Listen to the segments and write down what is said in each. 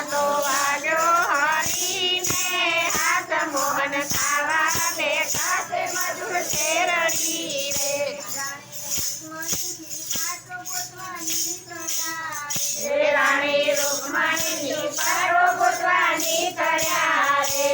પાટો વાગ્યો હરીને હાથ મોહન ખાવા બેઠા છે મધુર શેરડી રે રાણી રૂકમણીની પાટો ગોતવાની કર્યા રે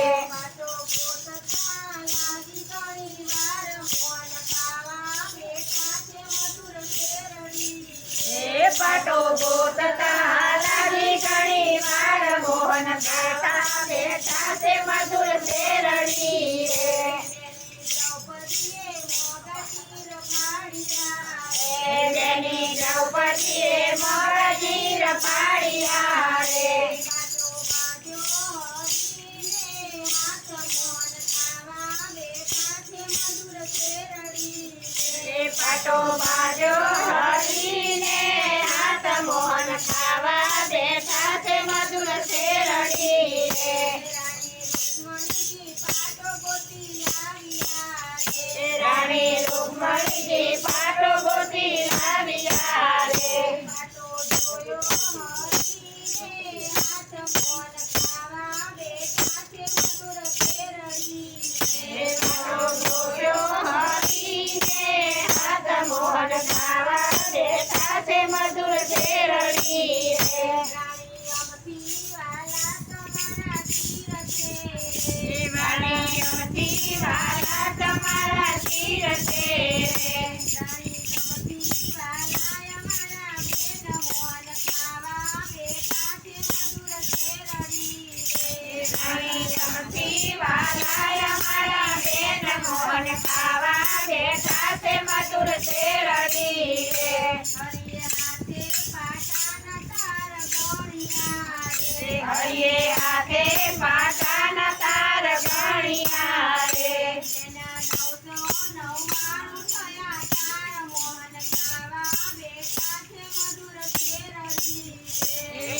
પાટો ગોતતા લાગી ઘણી વાર મોહન બેઠા બેઠા છે મધુર શેરડી રે જેની દ્રૌપદીએ મોરા ચીર પાડ્યા રે પાટો બાજો હરીને હાથ મોહન ખાવા બેઠા છે મધુર શેરડી રે રાણી રૂકમણીજી પાટો ગોતી લાવ્યા રે મોહન ખાવા બેઠા છે મધુર શેરડી રે રાણી અમથી વાલા તમારા શિર છે રાણી અમથી વાલા અમારા બેન મોહન ખાવા બેઠા છે મધુર શેરડી રે હરિયે હાથે પાટાના તાર ગણ્યા રે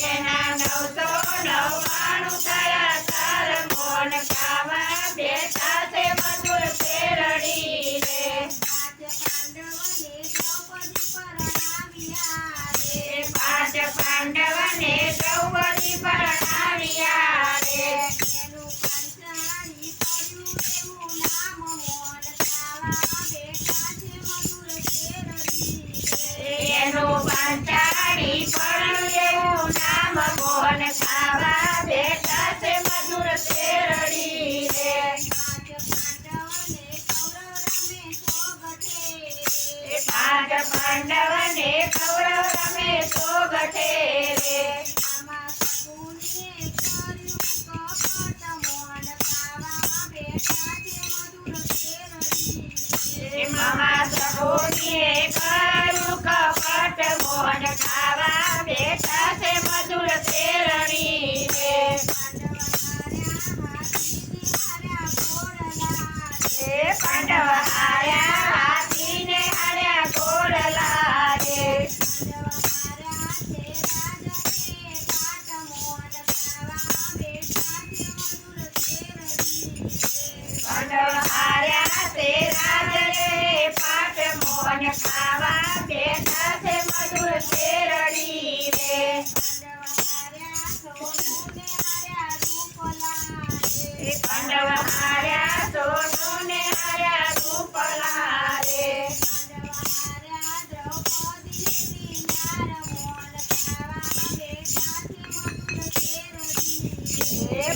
એના 999 થયા તાર મોહન ખાવા બેઠા છે મધુર શેરડી રે પાંચ પાંડવને દ્રૌપદી પરણાવ્યા રે એનું પાંચાળી પડ્યું એવું નામ મોહન ખાવા બેઠા છે મધુર શેરડી રે પાંચ પાંડવને કૌરવ રમે સોગઠે રે મામા સખોનીએ કર્યું કપટ મોહન ખાવા બેઠા છે મધુર શેરડી રે પાંડવ હાર્યા હાથીને હાર્યા ઘોડલા રે પાંડવ હાર્યા તે રાજે પાટ મોહન ખાવા બેઠા છે મધુર શેરડી રે પાંડવ હાર્યા સોનું ને હાર્યા રૂપલા રે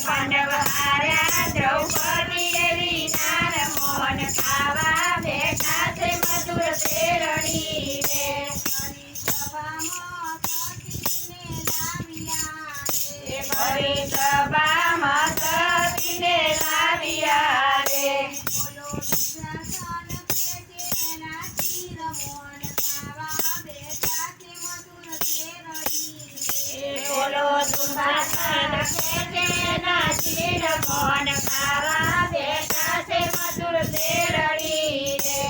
પાંડવ હાર્યા દ્રૌપદી એવી નાર મોહન ખાવા બેઠા છે મધુર શેરડી રે ભરી સભામાં સતીને લાવ્યા રે બોલો દુર્વાસન ખેતેના ચીર મોહન ખાવા બેઠા છે મધુર શેરડી રે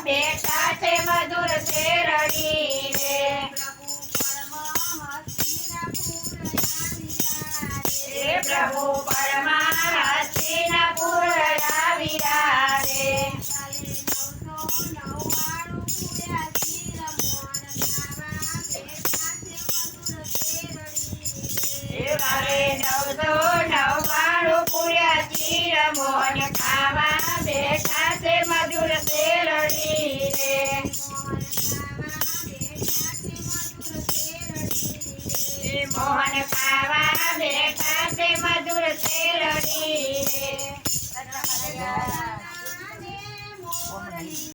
બેઠા છે મધુર શેરડી રે પ્રભુ પરમાહસ્તિના પુર આવ્યા રે કાલે 999 પૂર્યા ચીર મોહન ખાવા બેઠા છે મધુર શેરડી રે મોહન ખાવા બેઠા છે મધુર શેરડી રે